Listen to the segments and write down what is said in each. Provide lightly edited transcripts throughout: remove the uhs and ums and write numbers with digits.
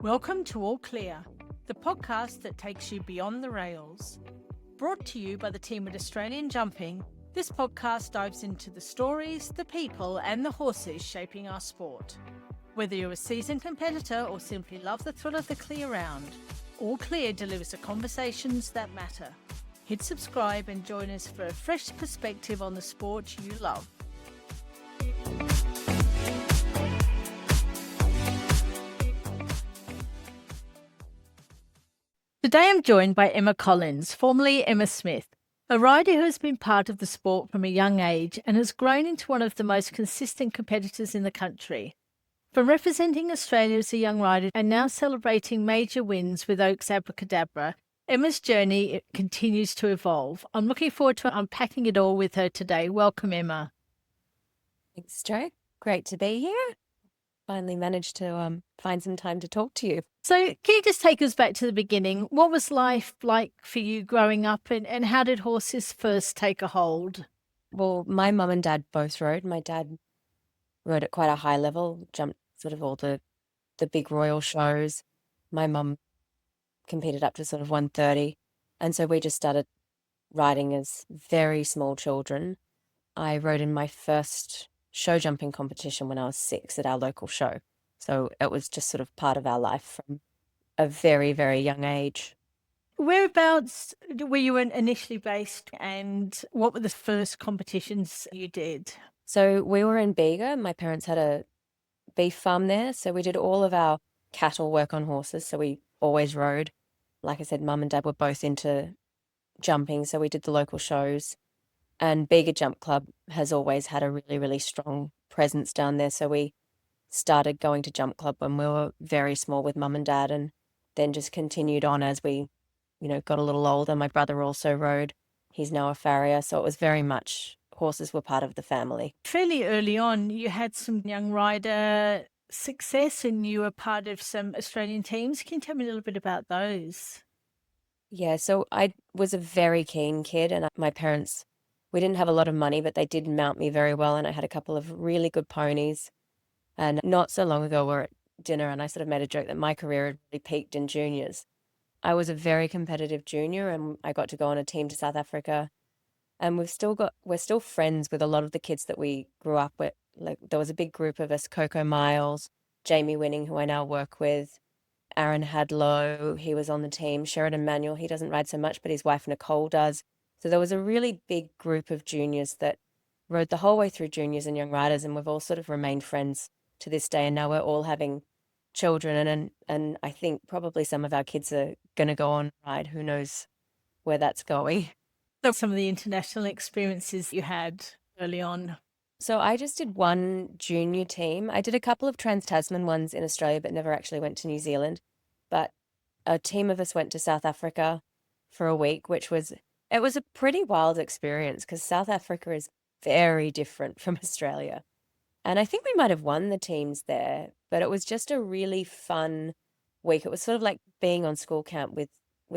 Welcome to All Clear, the podcast that takes you beyond the rails. Brought to you by the team at Australian Jumping, this podcast dives into the stories, the people, and the horses shaping our sport. Whether you're a seasoned competitor or simply love the thrill of the clear round, All Clear delivers the conversations that matter. Hit subscribe and join us for a fresh perspective on the sport you love. Today I'm joined by Emma Collins, formerly Emma Smith, a rider who has been part of the sport from a young age and has grown into one of the most consistent competitors in the country. From representing Australia as a young rider and now celebrating major wins with Oaks Abacadabra, Emma's journey continues to evolve. I'm looking forward to unpacking it all with her today. Welcome, Emma. Thanks, Jo. Great to be here. Finally managed to find some time to talk to you. So can you just take us back to the beginning? What was life like for you growing up and how did horses first take a hold? Well, my mum and dad both rode. My dad rode at quite a high level, jumped sort of all the big royal shows. My mum competed up to sort of 130. And so we just started riding as very small children. I rode in my first show jumping competition when I was 6 at our local show. So it was just sort of part of our life from a very, very young age. Whereabouts were you initially based and what were the first competitions you did? So we were in Bega. My parents had a beef farm there. So we did all of our cattle work on horses. So we always rode. Like I said, mum and dad were both into jumping. So we did the local shows. And Bega Jump Club has always had a really, really strong presence down there. So we started going to Jump Club when we were very small with mum and dad, and then just continued on as we, got a little older. My brother also rode. He's now a farrier. So it was very much horses were part of the family. Fairly early on, you had some young rider success and you were part of some Australian teams. Can you tell me a little bit about those? Yeah, so I was a very keen kid, and my parents, we didn't have a lot of money, but they did mount me very well, and I had a couple of really good ponies. And not so long ago, we were at dinner, and I sort of made a joke that my career had really peaked in juniors. I was a very competitive junior, and I got to go on a team to South Africa. And we're still friends with a lot of the kids that we grew up with. Like there was a big group of us: Coco Miles, Jamie Winning, who I now work with, Aaron Hadlow, he was on the team, Sheridan Manuel, he doesn't ride so much, but his wife Nicole does. So there was a really big group of juniors that rode the whole way through juniors and young riders, and we've all sort of remained friends to this day. And now we're all having children, and I think probably some of our kids are going to go on ride. Who knows where that's going. So some of the international experiences you had early on. So I just did one junior team. I did a couple of Trans-Tasman ones in Australia, but never actually went to New Zealand. But a team of us went to South Africa for a week, it was a pretty wild experience because South Africa is very different from Australia. And I think we might have won the teams there, but it was just a really fun week. It was sort of like being on school camp with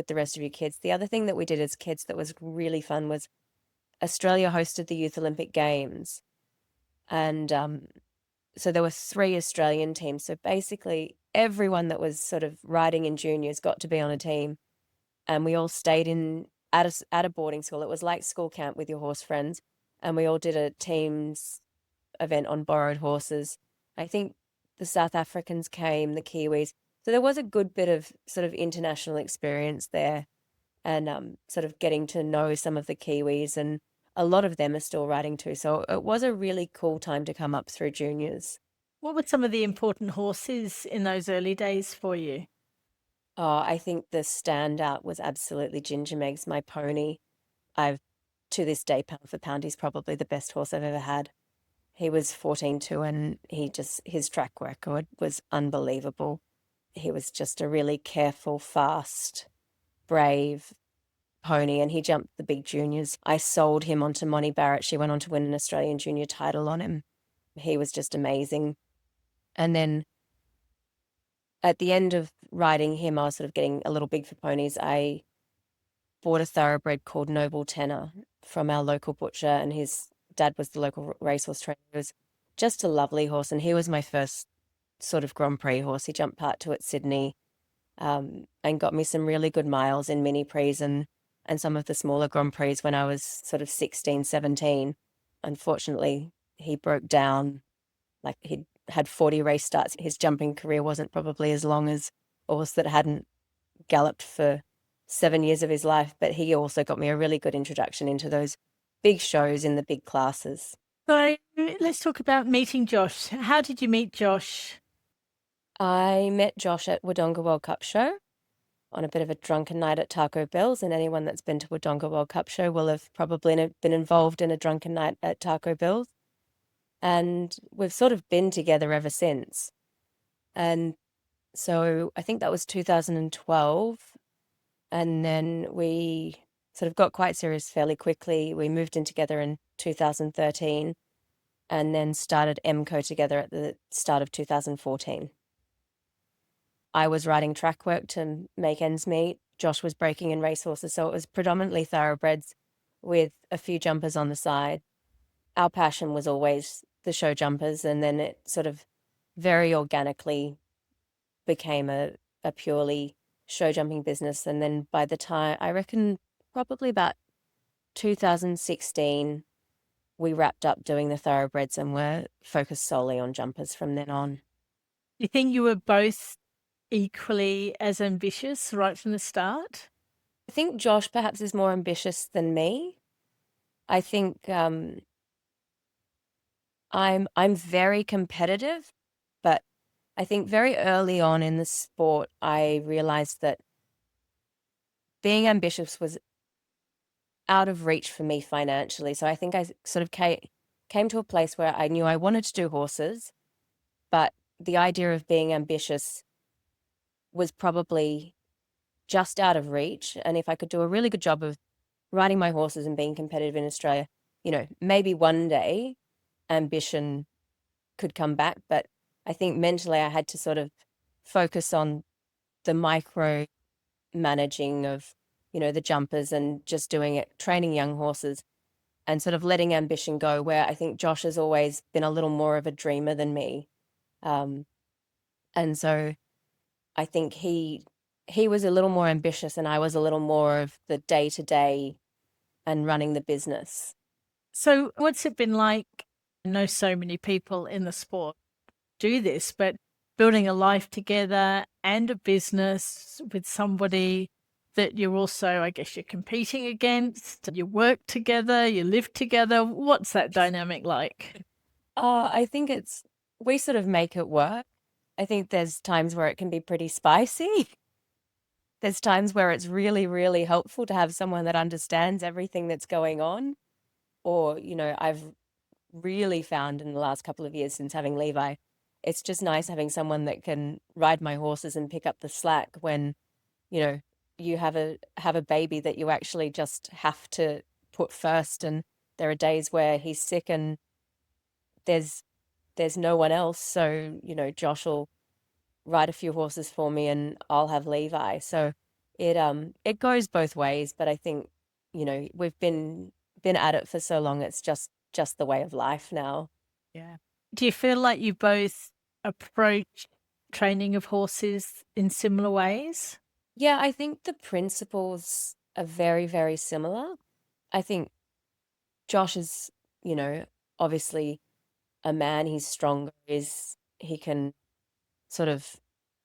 the rest of your kids. The other thing that we did as kids that was really fun was Australia hosted the Youth Olympic Games. And so there were 3 Australian teams. So basically everyone that was sort of riding in juniors got to be on a team. And we all stayed at a boarding school. It was like school camp with your horse friends. And we all did a teams event on borrowed horses. I think the South Africans came, the Kiwis. So there was a good bit of sort of international experience there, and sort of getting to know some of the Kiwis, and a lot of them are still riding too. So it was a really cool time to come up through juniors. What were some of the important horses in those early days for you? Oh, I think the standout was absolutely Ginger Meggs, my pony. To this day, pound for pound, he's probably the best horse I've ever had. He was 14 and his track record was unbelievable. He was just a really careful, fast, brave pony, and he jumped the big juniors. I sold him onto Monty Barrett. She went on to win an Australian junior title on him. He was just amazing. And then at the end of riding him, I was sort of getting a little big for ponies. I bought a thoroughbred called Noble Tenor from our local butcher, and his dad was the local racehorse trainer. He was just a lovely horse, and he was my first sort of Grand Prix horse. He jumped part two at Sydney, and got me some really good miles in mini prix and some of the smaller Grand Prix when I was sort of 16, 17. Unfortunately, he broke down. Like, he'd had 40 race starts. His jumping career wasn't probably as long as a horse that hadn't galloped for 7 years of his life, but he also got me a really good introduction into those big shows in the big classes. So let's talk about meeting Josh. How did you meet Josh? I met Josh at Wodonga World Cup show on a bit of a drunken night at Taco Bell's, and anyone that's been to Wodonga World Cup show will have probably been involved in a drunken night at Taco Bell's. And we've sort of been together ever since. And so I think that was 2012. And then we sort of got quite serious fairly quickly. We moved in together in 2013 and then started MCO together at the start of 2014. I was riding track work to make ends meet. Josh was breaking in racehorses, so it was predominantly thoroughbreds with a few jumpers on the side. Our passion was always the show jumpers, and then it sort of very organically became a purely show jumping business. And then by the time, I reckon probably about 2016, we wrapped up doing the thoroughbreds and were focused solely on jumpers from then on. You think you were both equally as ambitious right from the start? I think Josh perhaps is more ambitious than me. I think I'm very competitive, but I think very early on in the sport, I realized that being ambitious was out of reach for me financially. So I think I sort of came to a place where I knew I wanted to do horses, but the idea of being ambitious was probably just out of reach. And if I could do a really good job of riding my horses and being competitive in Australia, maybe one day ambition could come back. But I think mentally I had to sort of focus on the micro managing of, the jumpers and just doing it, training young horses and sort of letting ambition go, where I think Josh has always been a little more of a dreamer than me. And so I think he was a little more ambitious and I was a little more of the day-to-day and running the business. So what's it been like? I know so many people in the sport do this, but building a life together and a business with somebody that you're also, I guess, you're competing against, you work together, you live together. What's that dynamic like? I think we sort of make it work. I think there's times where it can be pretty spicy. There's times where it's really, really helpful to have someone that understands everything that's going on. Or, I've really found in the last couple of years since having Levi, it's just nice having someone that can ride my horses and pick up the slack when, you have a baby that you actually just have to put first. And there are days where he's sick and there's no one else. So, Josh will ride a few horses for me and I'll have Levi. So it goes both ways, but I think, we've been at it for so long, it's just the way of life now. Yeah. Do you feel like you both approach training of horses in similar ways? Yeah, I think the principles are very, very similar. I think Josh is, obviously a man. He's stronger, he can sort of,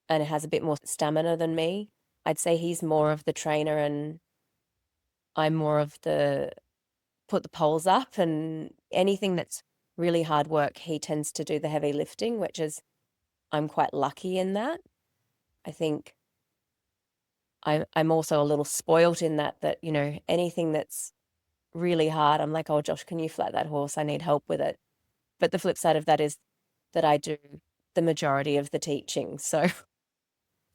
and has a bit more stamina than me. I'd say he's more of the trainer and I'm more of the put the poles up, and anything that's really hard work, he tends to do the heavy lifting, which is, I'm quite lucky in that. I think I'm also a little spoilt in that, anything that's really hard, I'm like, oh, Josh, can you flat that horse? I need help with it. But the flip side of that is that I do the majority of the teaching. So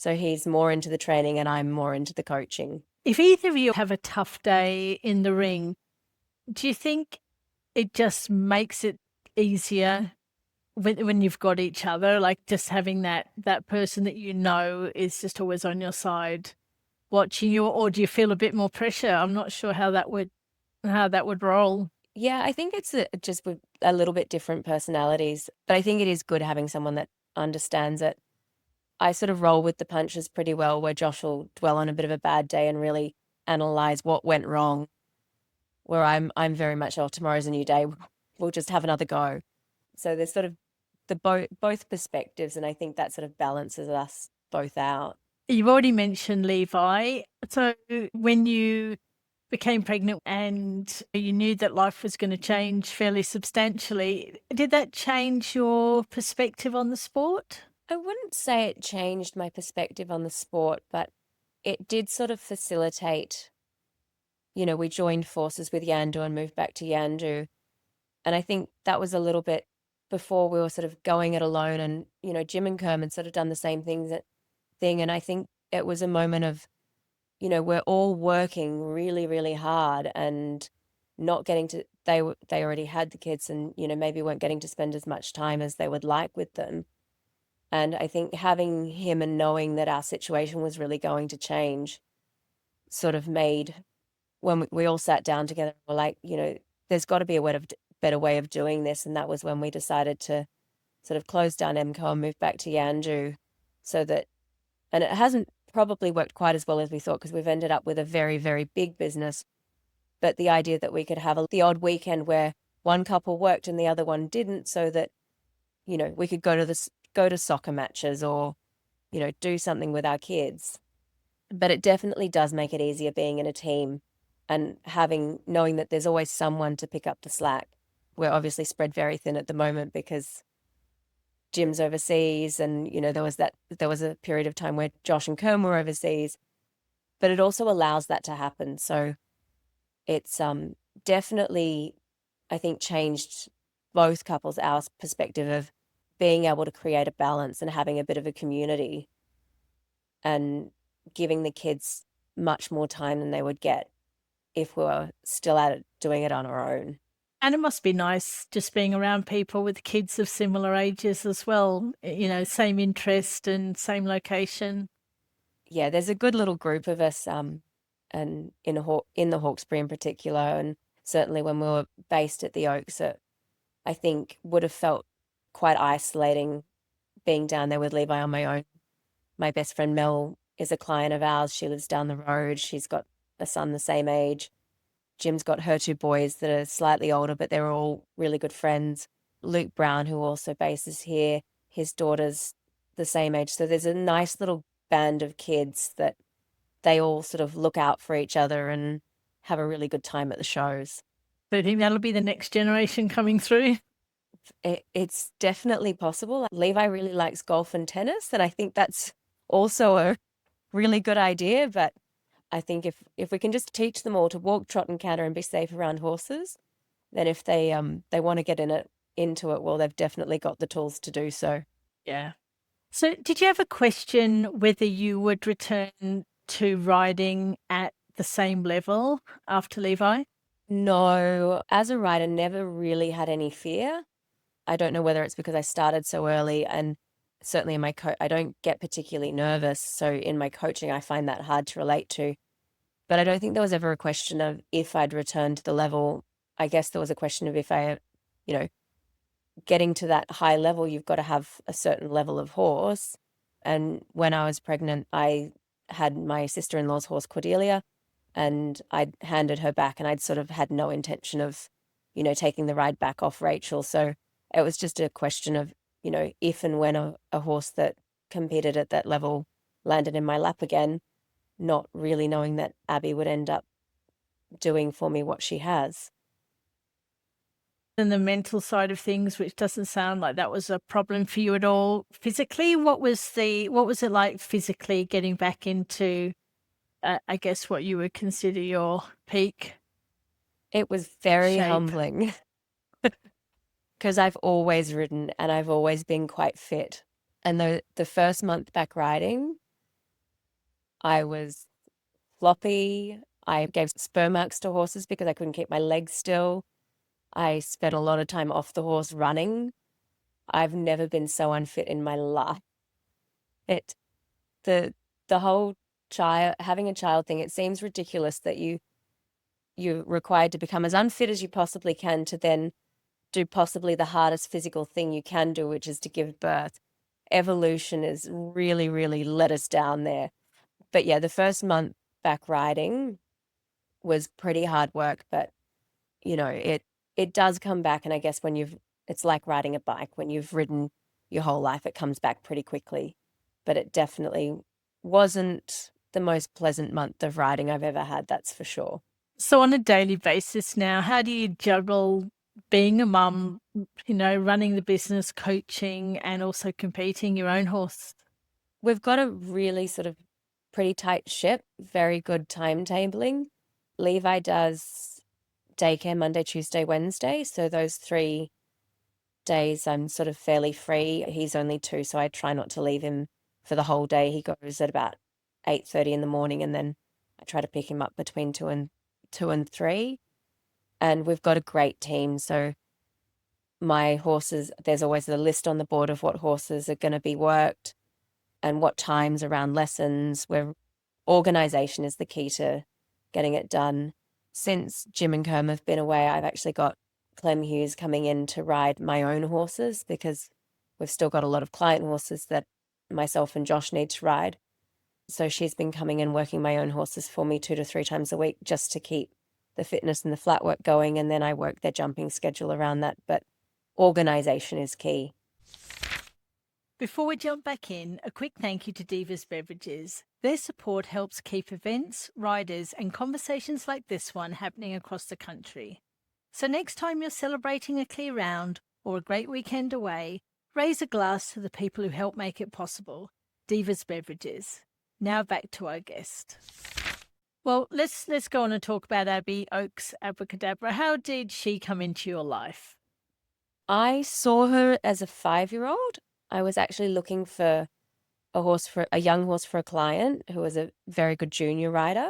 he's more into the training and I'm more into the coaching. If either of you have a tough day in the ring, do you think it just makes it easier when you've got each other, like just having that person that is just always on your side watching you, or do you feel a bit more pressure? I'm not sure how that would roll. Yeah, I think it's just with a little bit different personalities, but I think it is good having someone that understands it. I sort of roll with the punches pretty well, where Josh will dwell on a bit of a bad day and really analyze what went wrong, where I'm very much, oh, tomorrow's a new day. We'll just have another go. So there's sort of both perspectives, and I think that sort of balances us both out. You've already mentioned Levi. So when you became pregnant and you knew that life was going to change fairly substantially, did that change your perspective on the sport? I wouldn't say it changed my perspective on the sport, but it did sort of facilitate, we joined forces with Yandoo and moved back to Yandoo. And I think that was a little bit before we were sort of going it alone, and, Jim and Kerm had sort of done the same thing. And I think it was a moment of, we're all working really, really hard and not getting to, they already had the kids and, maybe weren't getting to spend as much time as they would like with them. And I think having him and knowing that our situation was really going to change sort of made, when we all sat down together, we're like, there's got to be a better way of doing this. And that was when we decided to sort of close down MCO and move back to Yandoo, so that, and it hasn't probably worked quite as well as we thought, because we've ended up with a very, very big business. But the idea that we could have the odd weekend where one couple worked and the other one didn't, so that, we could go to soccer matches or, do something with our kids. But it definitely does make it easier being in a team and knowing that there's always someone to pick up the slack. We're obviously spread very thin at the moment because Jim's overseas, and, there was a period of time where Josh and Kerm were overseas, but it also allows that to happen. So it's definitely, I think, changed both couples, our perspective of being able to create a balance and having a bit of a community and giving the kids much more time than they would get if we were still at it, doing it on our own. And it must be nice just being around people with kids of similar ages as well, same interest and same location. Yeah, there's a good little group of us, and in the Hawkesbury in particular, and certainly when we were based at the Oaks, it, I think, would have felt quite isolating being down there with Levi on my own. My best friend Mel is a client of ours. She lives down the road. She's got a son the same age. Jim's got her two boys that are slightly older, but they're all really good friends. Luke Brown, who also bases here, his daughter's the same age. So there's a nice little band of kids that they all sort of look out for each other and have a really good time at the shows. So I think that'll be the next generation coming through. It's definitely possible. Levi really likes golf and tennis, and I think that's also a really good idea. But I think if we can just teach them all to walk, trot, and canter and be safe around horses, then if they want to get into it, well, they've definitely got the tools to do so. Yeah. So did you ever question whether you would return to riding at the same level after Levi? No, as a rider, never really had any fear. I don't know whether it's because I started so early, and certainly in my I don't get particularly nervous. So in my coaching, I find that hard to relate to. But I don't think there was ever a question of if I'd return to the level. I guess there was a question of if I, getting to that high level, you've got to have a certain level of horse. And when I was pregnant, I had my sister-in-law's horse, Cordelia, and I'd handed her back, and I'd sort of had no intention of, taking the ride back off Rachel. So it was just a question of, if and when a horse that competed at that level landed in my lap again, not really knowing that Abbie would end up doing for me what she has. And the mental side of things, which doesn't sound like that was a problem for you at all. Physically, what was it like physically getting back into, I guess, what you would consider your peak? It was very shape. humbling because I've always ridden and I've always been quite fit. And the first month back riding, I was floppy. I gave spur marks to horses because I couldn't keep my legs still. I spent a lot of time off the horse running. I've never been so unfit in my life. The whole having a child thing, it seems ridiculous that you're required to become as unfit as you possibly can to then do possibly the hardest physical thing you can do, which is to give birth. evolution has really, really let us down there. But yeah, the first month back riding was pretty hard work, but it does come back. And I guess it's like riding a bike. When you've ridden your whole life, it comes back pretty quickly. But it definitely wasn't the most pleasant month of riding I've ever had, that's for sure. So on a daily basis now, how do you juggle being a mum, running the business, coaching, and also competing your own horse? We've got a really sort of pretty tight ship, very good timetabling. Levi does daycare Monday, Tuesday, Wednesday. So those 3 days I'm sort of fairly free. He's only 2, so I try not to leave him for the whole day. He goes at about 8:30 in the morning, and then I try to pick him up between 2 and 3. And we've got a great team. So my horses, there's always a list on the board of what horses are going to be worked and what times around lessons, where organization is the key to getting it done. Since Jim and Kerm have been away, I've actually got Clem Hughes coming in to ride my own horses, because we've still got a lot of client horses that myself and Josh need to ride. So she's been coming in working my own horses for me 2 to 3 times a week, just to keep the fitness and the flat work going. And then I work their jumping schedule around that. But organization is key. Before we jump back in, a quick thank you to Divas Beverages. Their support helps keep events, riders, and conversations like this one happening across the country. So next time you're celebrating a clear round or a great weekend away, raise a glass to the people who help make it possible. Divas Beverages. Now back to our guest. Well, let's go on and talk about Abbie, Oaks Abacadabra. How did she come into your life? I saw her as a 5-year-old. I was actually looking for a young horse for a client who was a very good junior rider.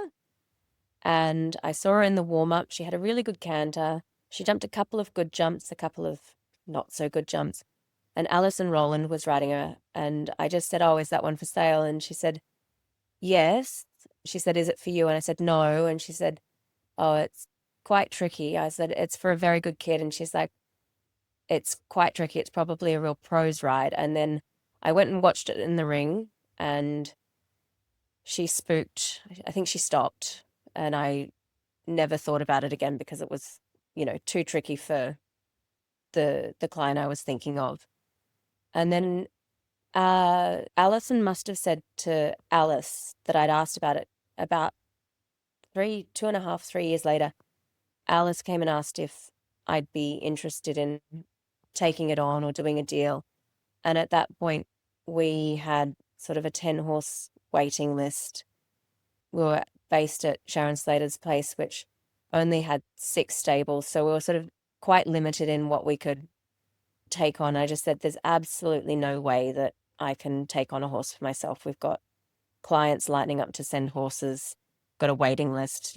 And I saw her in the warm-up. She had a really good canter. She jumped a couple of good jumps, a couple of not so good jumps. And Alison Rowland was riding her. And I just said, "Oh, is that one for sale?" And she said, "Yes." She said, "Is it for you?" And I said, "No." And she said, "Oh, it's quite tricky." I said, "It's for a very good kid." And she's like, "It's quite tricky. It's probably a real pros ride." And then I went and watched it in the ring, and she spooked. I think she stopped, and I never thought about it again, because it was, too tricky for the client I was thinking of. And then Alison must have said to Alice that I'd asked about it about 2.5, 3 years later. Alice came and asked if I'd be interested in taking it on or doing a deal. And at that point, we had sort of a 10-horse waiting list. We were based at Sharon Slater's place, which only had 6 stables. So we were sort of quite limited in what we could take on. I just said, there's absolutely no way that I can take on a horse for myself. We've got clients lining up to send horses, got a waiting list.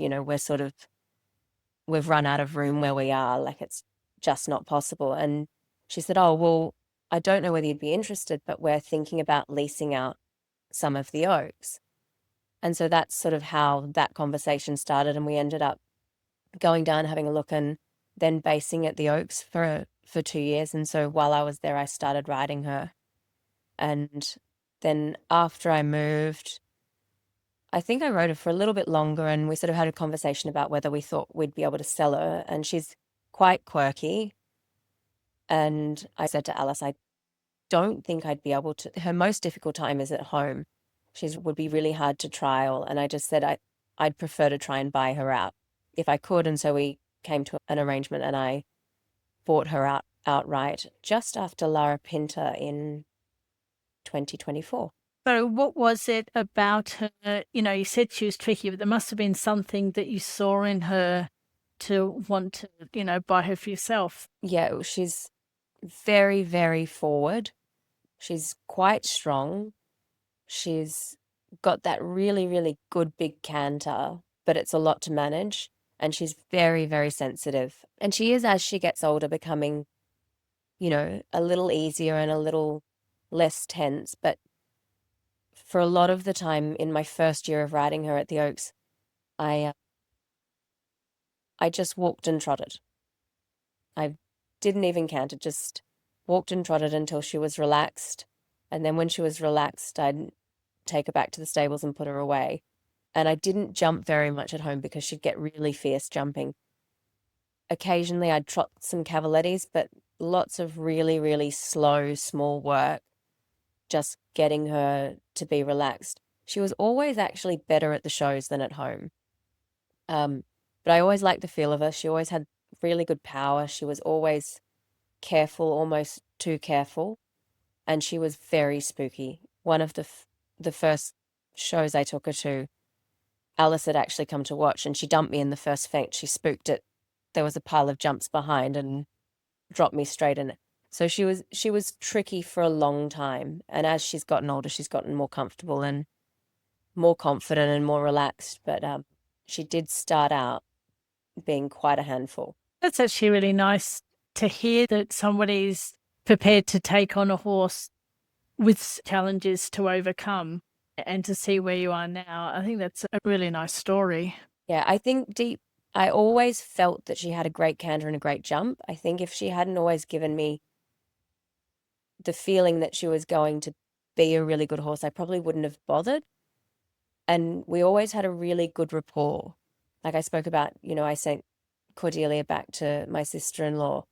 We've run out of room where we are. Like, it's just not possible. And she said, "Oh, well, I don't know whether you'd be interested, but we're thinking about leasing out some of the Oaks." And so that's sort of how that conversation started. And we ended up going down, having a look, and then basing at the Oaks for 2 years. And so while I was there, I started riding her. And then after I moved, I think I rode her for a little bit longer, and we sort of had a conversation about whether we thought we'd be able to sell her. And she's quite quirky. And I said to Alice, I don't think I'd be able to. Her most difficult time is at home. She would be really hard to trial. And I just said I'd prefer to try and buy her out if I could. And so we came to an arrangement, and I bought her outright just after Lara Pinta in 2024. So what was it about her? You said she was tricky, but there must have been something that you saw in her to want to, buy her for yourself. Yeah, she's very, very forward. She's quite strong. She's got that really, really good big canter, but it's a lot to manage. And she's very, very sensitive. And she is, as she gets older, becoming, a little easier and a little less tense. But for a lot of the time in my first year of riding her at the Oaks, I just walked and trotted. I didn't even canter, just walked and trotted until she was relaxed. And then when she was relaxed, I'd take her back to the stables and put her away. And I didn't jump very much at home because she'd get really fierce jumping. Occasionally I'd trot some cavalettis, but lots of really, really slow, small work, just getting her to be relaxed. She was always actually better at the shows than at home. But I always liked the feel of her. She always had really good power. She was always careful, almost too careful. And she was very spooky. One of the first shows I took her to, Alice had actually come to watch, and she dumped me in the first feint. She spooked it. There was a pile of jumps behind and dropped me straight in it. So she was tricky for a long time. And as she's gotten older, she's gotten more comfortable and more confident and more relaxed. But she did start out being quite a handful. That's actually really nice to hear that somebody's prepared to take on a horse with challenges to overcome and to see where you are now. I think that's a really nice story. Yeah, I think I always felt that she had a great canter and a great jump. I think if she hadn't always given me the feeling that she was going to be a really good horse, I probably wouldn't have bothered. And we always had a really good rapport. Like I spoke about, I sent Cordelia back to my sister-in-law.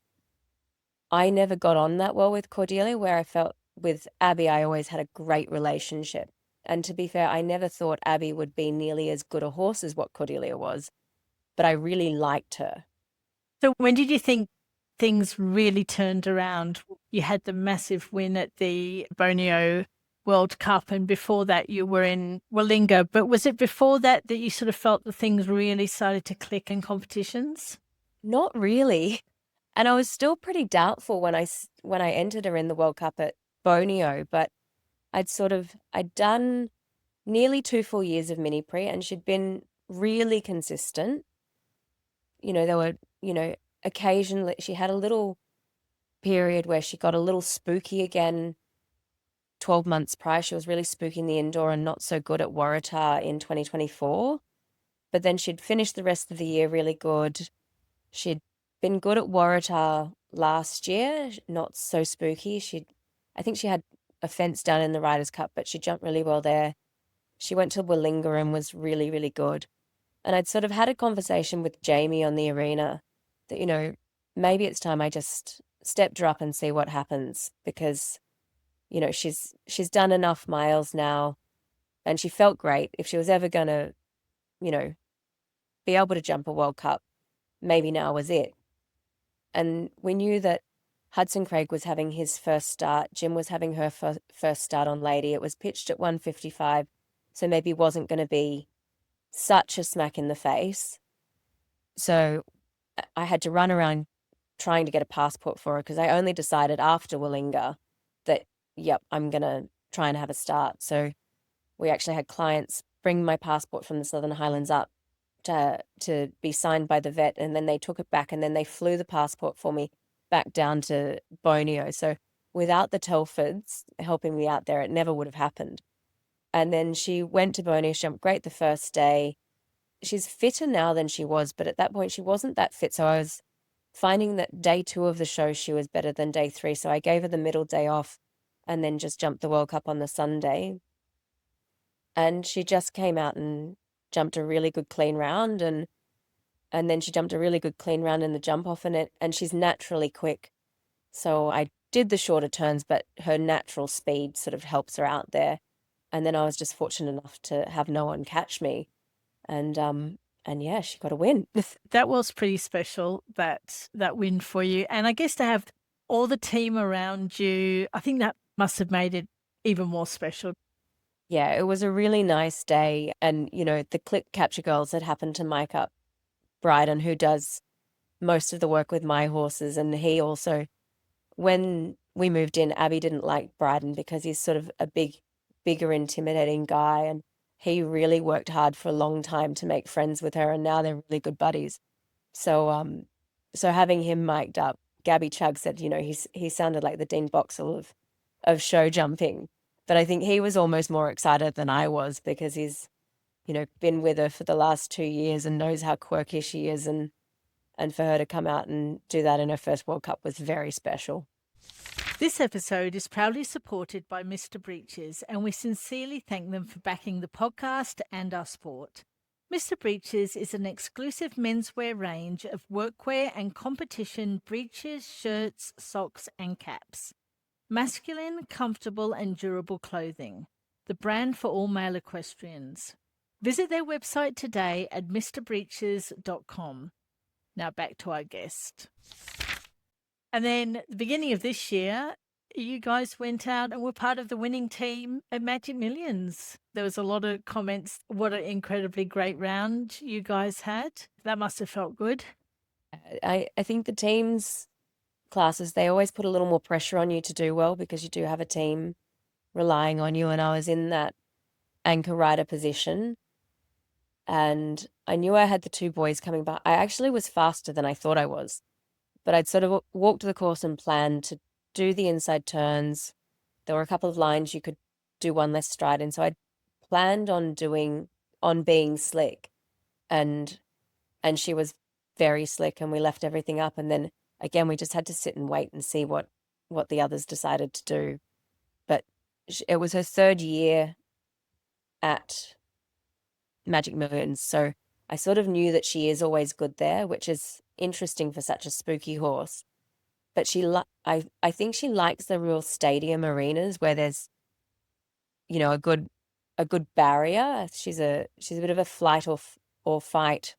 I never got on that well with Cordelia, where I felt with Abbie, I always had a great relationship. And to be fair, I never thought Abbie would be nearly as good a horse as what Cordelia was, but I really liked her. So when did you think things really turned around? You had the massive win at the Boneo World Cup, and before that you were in Wallinga. But was it before that you sort of felt that things really started to click in competitions? Not really. And I was still pretty doubtful when I entered her in the World Cup at Boneo, but I'd done nearly 2 full years of mini pre, and she'd been really consistent. There were, occasionally she had a little period where she got a little spooky again. 12 months prior, she was really spooky in the indoor and not so good at Waratah in 2024. But then she'd finished the rest of the year really good. She'd been good at Waratah last year, not so spooky. I think she had a fence down in the Riders' Cup, but she jumped really well there. She went to Wallinga and was really, really good. And I'd sort of had a conversation with Jamie on the arena that, maybe it's time I just stepped her up and see what happens, because, she's done enough miles now and she felt great. If she was ever going to, be able to jump a World Cup, maybe now was it. And we knew that Hudson Craig was having his first start. Jim was having her first start on Lady. It was pitched at 155, so maybe wasn't going to be such a smack in the face. So I had to run around trying to get a passport for her, because I only decided after Wallinga that, yep, I'm going to try and have a start. So we actually had clients bring my passport from the Southern Highlands up to be signed by the vet, and then they took it back, and then they flew the passport for me back down to Boneo. So without the Telfords helping me out there, it never would have happened. And then she went to Boneo. She jumped great the first day. She's fitter now than she was, but at that point she wasn't that fit. So I was finding that day 2 of the show she was better than day 3. So I gave her the middle day off and then just jumped the World Cup on the Sunday. And she just came out and jumped a really good clean round, and then she jumped a really good clean round in the jump off in it, and she's naturally quick. So I did the shorter turns, but her natural speed sort of helps her out there. And then I was just fortunate enough to have no one catch me. And yeah, she got a win. That was pretty special, that win for you. And I guess to have all the team around you, I think that must have made it even more special. Yeah, it was a really nice day. And, the clip capture girls had happened to Mike up Bryden, who does most of the work with my horses. And he also, when we moved in, Abbie didn't like Bryden because he's sort of a bigger, intimidating guy. And he really worked hard for a long time to make friends with her. And now they're really good buddies. So, so having him mic'd up, Gabby Chugg said, he sounded like the Dean Boxall of show jumping. But I think he was almost more excited than I was, because he's, been with her for the last 2 years and knows how quirky she is. And for her to come out and do that in her first World Cup was very special. This episode is proudly supported by Mr. Breeches, and we sincerely thank them for backing the podcast and our sport. Mr. Breeches is an exclusive menswear range of workwear and competition breeches, shirts, socks, and caps. Masculine, comfortable, and durable clothing. The brand for all male equestrians. Visit their website today at mrbreeches.com. Now back to our guest. And then at the beginning of this year, you guys went out and were part of the winning team at Magic Millions. There was a lot of comments. What an incredibly great round you guys had. That must have felt good. I think the teams classes, they always put a little more pressure on you to do well because you do have a team relying on you. And I was in that anchor rider position. And I knew I had the two boys coming back. I actually was faster than I thought I was. But I'd sort of walked the course and planned to do the inside turns. There were a couple of lines you could do one less stride in. So I planned on being slick. And she was very slick, and we left everything up. And then again, we just had to sit and wait and see what the others decided to do. But it was her third year at Magic Millions, so I sort of knew that she is always good there, which is interesting for such a spooky horse. But I think she likes the real stadium arenas where there's, a good barrier. She's a bit of a flight or fight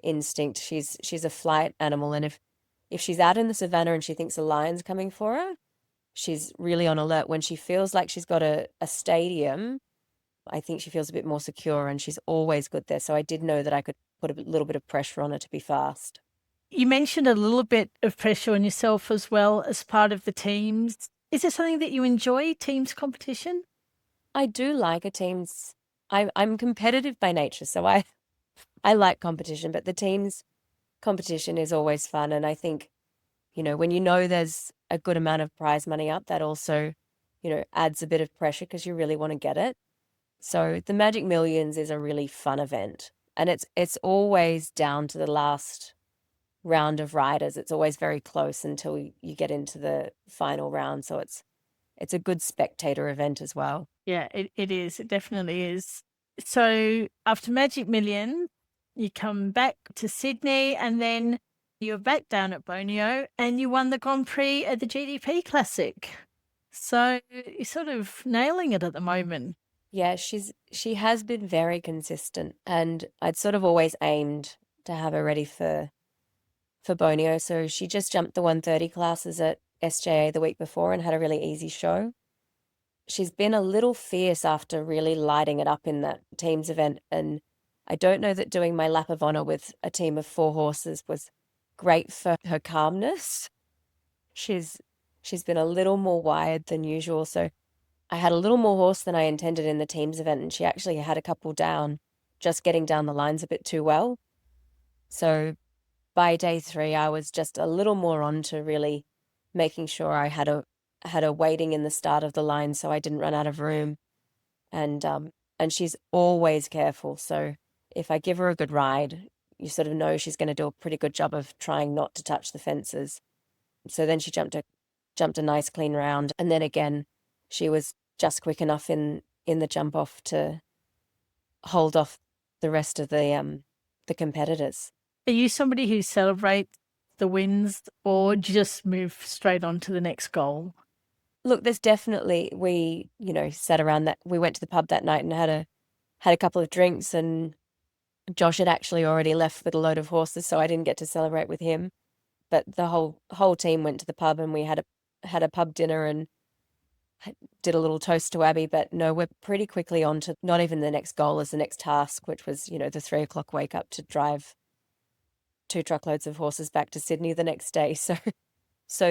instinct. She's a flight animal, and if she's out in the savannah and she thinks a lion's coming for her, she's really on alert. When she feels like she's got a stadium, I think she feels a bit more secure, and she's always good there. So I did know that I could put a little bit of pressure on her to be fast. You mentioned a little bit of pressure on yourself as well as part of the teams. Is it something that you enjoy, teams competition? I do like a teams. I'm competitive by nature, so I like competition, but the teams competition is always fun. And I think, when there's a good amount of prize money up, that also, adds a bit of pressure because you really want to get it. So the Magic Millions is a really fun event, and it's always down to the last round of riders. It's always very close until you get into the final round. So it's a good spectator event as well. Yeah, it is. It definitely is. So after Magic Million, you come back to Sydney, and then you're back down at Boneo, and you won the Grand Prix at the GDP Classic. So you're sort of nailing it at the moment. Yeah, she has been very consistent, and I'd sort of always aimed to have her ready for Boneo. So she just jumped the 130 classes at SJA the week before and had a really easy show. She's been a little fierce after really lighting it up in that teams event, and I don't know that doing my lap of honor with a team of 4 horses was great for her calmness. She's been a little more wired than usual, so I had a little more horse than I intended in the teams event, and she actually had a couple down, just getting down the lines a bit too well. So by day 3, I was just a little more on to really making sure I had a waiting in the start of the line so I didn't run out of room. And she's always careful. So if I give her a good ride, you sort of know she's going to do a pretty good job of trying not to touch the fences. So then she jumped a nice clean round. And then again, she was just quick enough in the jump off to hold off the rest of the competitors. Are you somebody who celebrates the wins, or do you just move straight on to the next goal? Look, there's definitely, we, sat around that, we went to the pub that night and had a couple of drinks, and Josh had actually already left with a load of horses, so I didn't get to celebrate with him. But the whole team went to the pub, and we had a pub dinner and did a little toast to Abbie. But no, we're pretty quickly on to not even the next goal as the next task, which was, the 3 o'clock wake up to drive 2 truckloads of horses back to Sydney the next day. So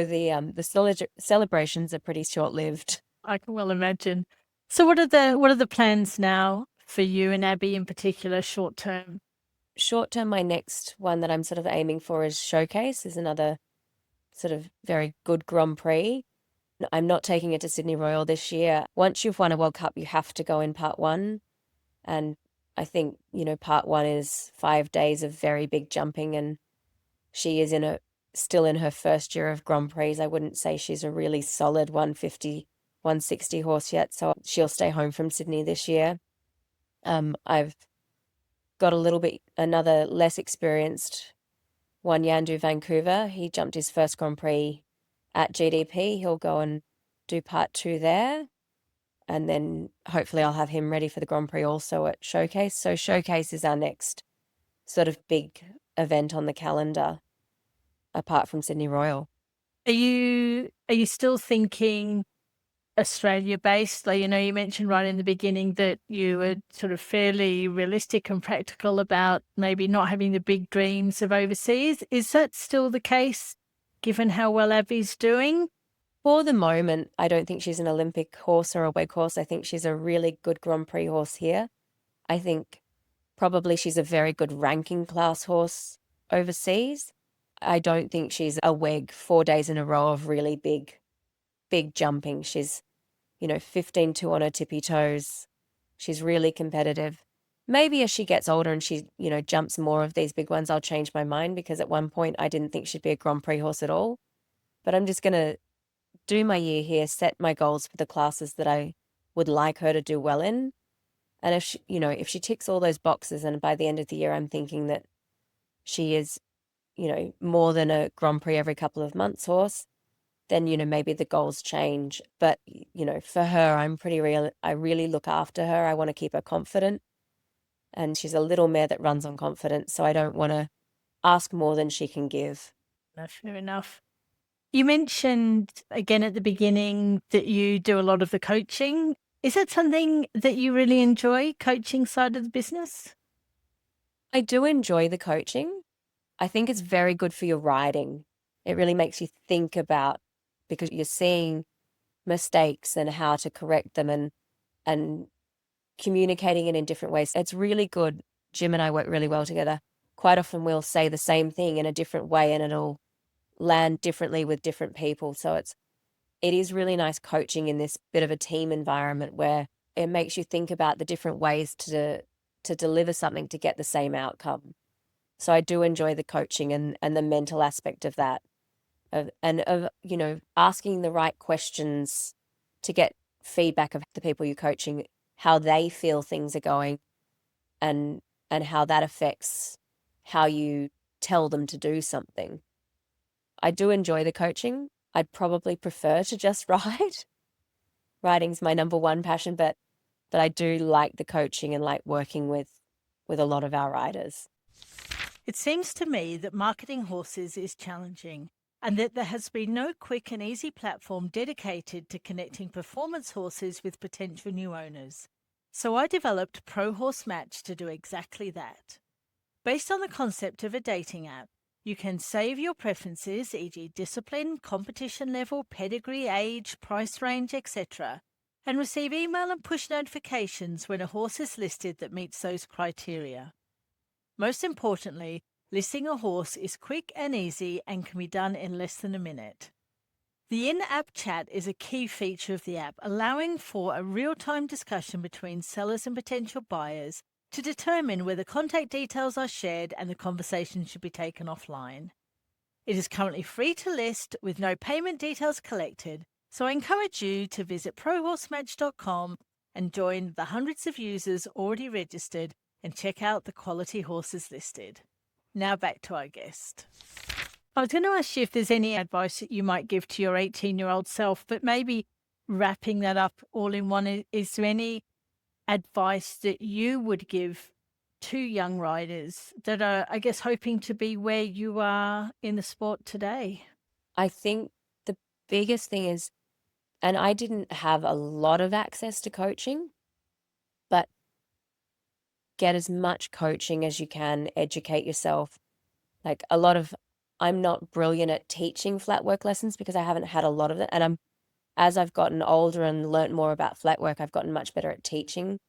the celebrations are pretty short-lived. I can well imagine. So what are the plans now for you and Abbie in particular, short term? Short term, my next one that I'm sort of aiming for is Showcase, is another sort of very good Grand Prix. I'm not taking it to Sydney Royal this year. Once you've won a World Cup, you have to go in part 1. And I think, part 1 is 5 days of very big jumping, and she is in a still in her first year of Grand Prix. I wouldn't say she's a really solid 150, 160 horse yet, so she'll stay home from Sydney this year. I've got another less experienced one, Yandoo Vancouver. He jumped his first Grand Prix at GDP. He'll go and do part 2 there. And then hopefully I'll have him ready for the Grand Prix also at Showcase. So Showcase is our next sort of big event on the calendar, apart from Sydney Royal. Are you still thinking Australia based? Like, you mentioned right in the beginning that you were sort of fairly realistic and practical about maybe not having the big dreams of overseas. Is that still the case, given how well Abbie's doing? For the moment, I don't think she's an Olympic horse or a WEG horse. I think she's a really good Grand Prix horse here. I think probably she's a very good ranking class horse overseas. I don't think she's a WEG 4 days in a row of really big jumping. She's, 15-2 on her tippy toes. She's really competitive. Maybe as she gets older and she, jumps more of these big ones, I'll change my mind, because at one point I didn't think she'd be a Grand Prix horse at all. But I'm just going to do my year here, set my goals for the classes that I would like her to do well in. And if she ticks all those boxes, and by the end of the year I'm thinking that she is, more than a Grand Prix every couple of months horse, then, maybe the goals change. But, for her, I'm pretty real. I really look after her. I want to keep her confident. And she's a little mare that runs on confidence, so I don't want to ask more than she can give. No, fair enough. You mentioned again at the beginning that you do a lot of the coaching. Is that something that you really enjoy, coaching side of the business? I do enjoy the coaching. I think it's very good for your riding. It really makes you think about, because you're seeing mistakes and how to correct them and communicating it in different ways. It's really good. Jim and I work really well together. Quite often we'll say the same thing in a different way and it'll land differently with different people. So it is really nice coaching in this bit of a team environment where it makes you think about the different ways to deliver something to get the same outcome. So I do enjoy the coaching and the mental aspect of that, of asking the right questions to get feedback of the people you're coaching, how they feel things are going, and how that affects how you tell them to do something. I do enjoy the coaching. I'd probably prefer to just ride. Riding's my number one passion, but I do like the coaching and like working with a lot of our riders. It seems to me that marketing horses is challenging, and that there has been no quick and easy platform dedicated to connecting performance horses with potential new owners. So I developed Pro Horse Match to do exactly that. Based on the concept of a dating app, you can save your preferences, e.g. discipline, competition level, pedigree, age, price range, etc., and receive email and push notifications when a horse is listed that meets those criteria. Most importantly, listing a horse is quick and easy and can be done in less than a minute. The in-app chat is a key feature of the app, allowing for a real-time discussion between sellers and potential buyers to determine whether contact details are shared and the conversation should be taken offline. It is currently free to list with no payment details collected, so I encourage you to visit prohorsematch.com and join the hundreds of users already registered and check out the quality horses listed. Now back to our guest. I was going to ask you if there's any advice that you might give to your 18-year-old self, but maybe wrapping that up all in one, is there any advice that you would give to young riders that are, I guess, hoping to be where you are in the sport today? I think the biggest thing is, and I didn't have a lot of access to coaching, but get as much coaching as you can, educate yourself. I'm not brilliant at teaching flat work lessons because I haven't had a lot of it. And as I've gotten older and learnt more about flat work, I've gotten much better at teaching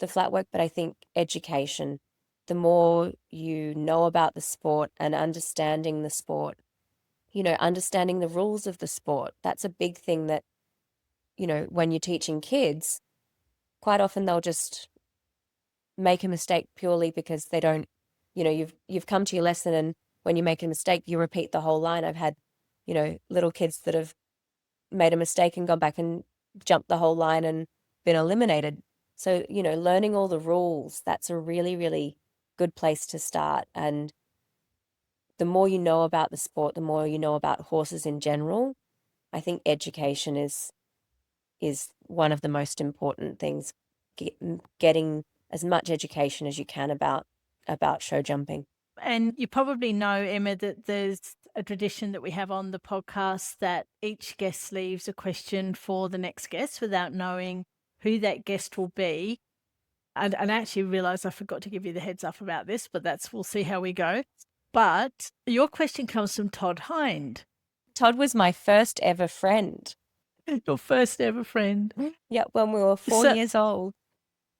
the flat work. But I think education, the more you know about the sport and understanding the sport, understanding the rules of the sport, that's a big thing that, when you're teaching kids, quite often they'll just make a mistake purely because they don't, you've come to your lesson and when you make a mistake, you repeat the whole line. I've had, little kids that have made a mistake and gone back and jumped the whole line and been eliminated. So, learning all the rules, that's a really, really good place to start. And the more you know about the sport, the more you know about horses in general. I think education is one of the most important things. Getting as much education as you can about show jumping. And you probably know, Emma, that there's a tradition that we have on the podcast that each guest leaves a question for the next guest without knowing who that guest will be. And I actually realised I forgot to give you the heads up about this, but we'll see how we go. But your question comes from Todd Hind. Todd was my first ever friend. Your first ever friend. Yeah, when we were 4 years old.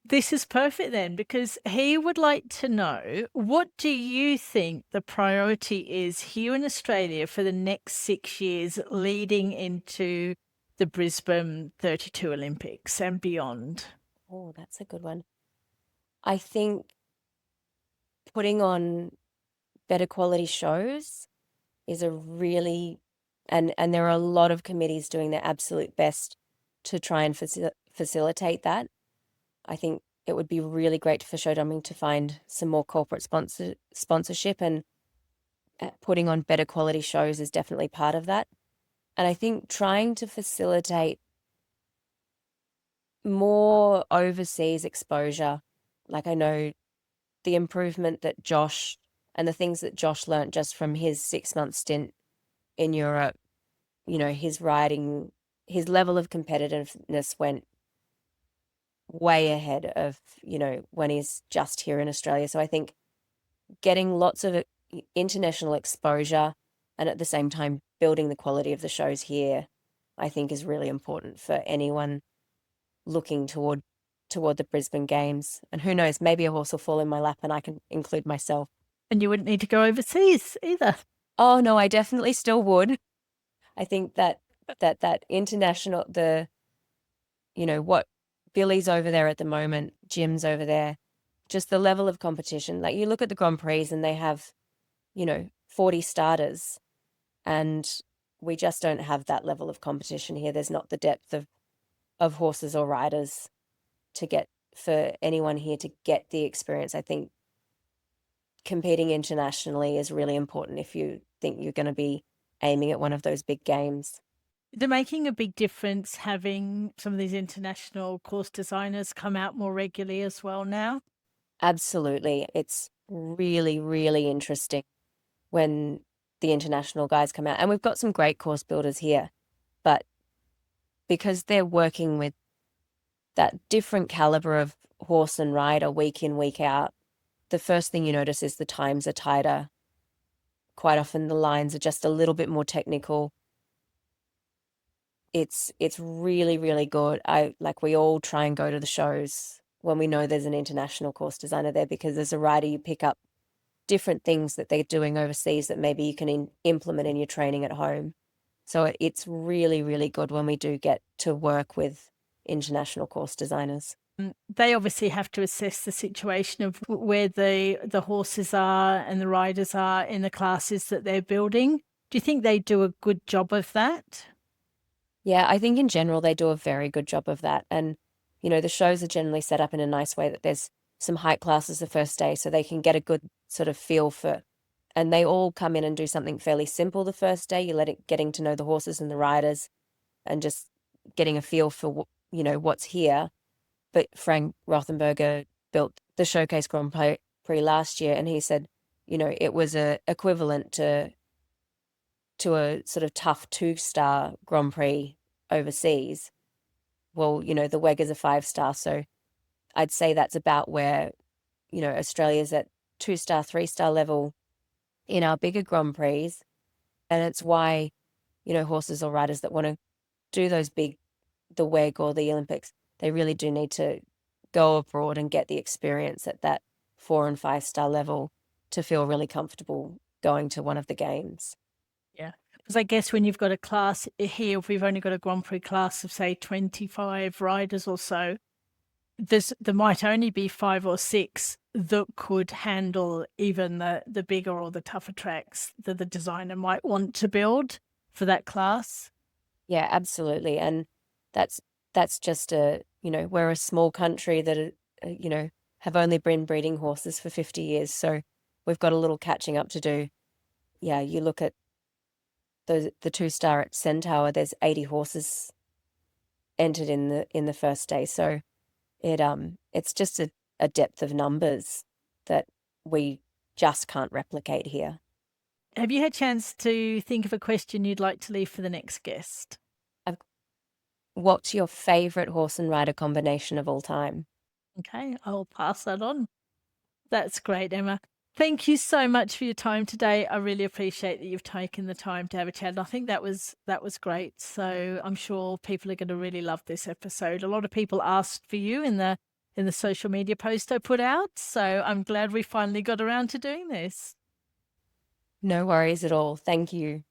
This is perfect then, because he would like to know, what do you think the priority is here in Australia for the next 6 years leading into the Brisbane 32 Olympics and beyond? Oh, that's a good one. I think putting on better quality shows is a really, and there are a lot of committees doing their absolute best to try and facilitate that. I think it would be really great for show jumping to find some more corporate sponsorship, and putting on better quality shows is definitely part of that. And I think trying to facilitate more overseas exposure. Like, I know the improvement that Josh and the things that Josh learnt just from his 6-month stint in Europe, his riding, his level of competitiveness went way ahead of, when he's just here in Australia. So I think getting lots of international exposure and at the same time building the quality of the shows here, I think is really important for anyone looking toward the Brisbane Games. And who knows, maybe a horse will fall in my lap and I can include myself. And you wouldn't need to go overseas either. Oh, no, I definitely still would. I think that international, what Billy's over there at the moment, Jim's over there, just the level of competition. Like, you look at the Grand Prix and they have, 40 starters, and we just don't have that level of competition here. There's not the depth of horses or riders for anyone here to get the experience. I think competing internationally is really important if you think you're going to be aiming at one of those big games. They're making a big difference having some of these international course designers come out more regularly as well now. Absolutely. It's really, really interesting when the international guys come out. And we've got some great course builders here, but because they're working with that different caliber of horse and rider week in, week out, the first thing you notice is the times are tighter. Quite often the lines are just a little bit more technical. It's really, really good. We all try and go to the shows when we know there's an international course designer there, because as a rider you pick up different things that they're doing overseas that maybe you can implement in your training at home. So it's really, really good when we do get to work with international course designers. They obviously have to assess the situation of where the horses are and the riders are in the classes that they're building. Do you think they do a good job of that? Yeah, I think in general they do a very good job of that. And, the shows are generally set up in a nice way that there's some height classes the first day so they can get a good sort of feel for, and they all come in and do something fairly simple the first day. You getting to know the horses and the riders and just getting a feel for, what's here. But Frank Rothenberger built the Showcase Grand Prix last year, and he said, it was equivalent to a sort of tough 2-star Grand Prix overseas. Well, the WEG is a 5-star, so I'd say that's about where, Australia's at 2-star, 3-star level in our bigger Grand Prix. And it's why, horses or riders that want to do those big, the WEG or the Olympics, they really do need to go abroad and get the experience at that 4- and 5-star level to feel really comfortable going to one of the games. Yeah. Because I guess when you've got a class here, if we've only got a Grand Prix class of, say, 25 riders or so, there might only be 5 or 6 that could handle even the bigger or the tougher tracks that the designer might want to build for that class. Yeah, absolutely. And that's just we're a small country that have only been breeding horses for 50 years, so we've got a little catching up to do. Yeah, you look at the 2-star at Centaur, there's 80 horses entered in the first day. So it's just a depth of numbers that we just can't replicate here. Have you had a chance to think of a question you'd like to leave for the next guest? What's your favorite horse and rider combination of all time? Okay, I'll pass that on. That's great, Emma. Thank you so much for your time today. I really appreciate that you've taken the time to have a chat. And I think that was great. So I'm sure people are going to really love this episode. A lot of people asked for you in the social media post I put out. So I'm glad we finally got around to doing this. No worries at all. Thank you.